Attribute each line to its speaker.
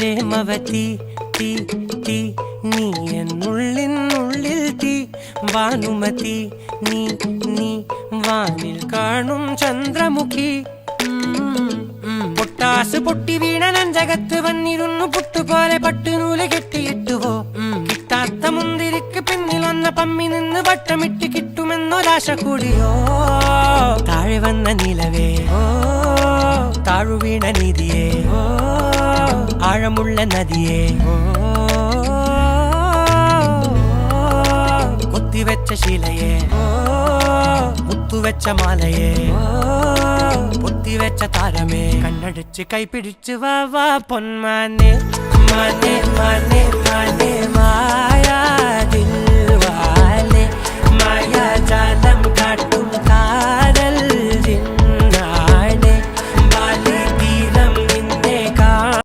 Speaker 1: പ്രേമവതി തീ തീ നീ എന്നുള്ളിൽ തീ ഭാനുമതി നീ നീ വാനിൽ കാണും ചന്ദ്രമുഖി പൊട്ടാസ് പൊട്ടി വീണ നെഞ്ചകത്ത് വന്നിരുന്നു പുട്ടുപോലെ പട്ടുനൂല് കെട്ടിയിട്ടുവോ കിട്ടാത്ത മുന്തിരിക്ക് പിന്നിൽ വന്ന പമ്മി നിന്ന് വട്ടമിട്ട് കിട്ടുമെന്നൊരാശ കൂടിയോ താഴെ വന്ന നിലവേ താഴു വീണ നിധിയേ ആഴമുള്ള നദിയേ കൊത്തിവെച്ച ശിലയേ മുത്തുവെച്ച മാലയേ പൊത്തിവെച്ച താരമേ കണ്ണടിച്ച് കൈപിടിച്ച് വാ വാ പൊന്മാനെ മാനെ മാനെ മാനെ മായാ ദിൽവാലെ മായാ ജാലം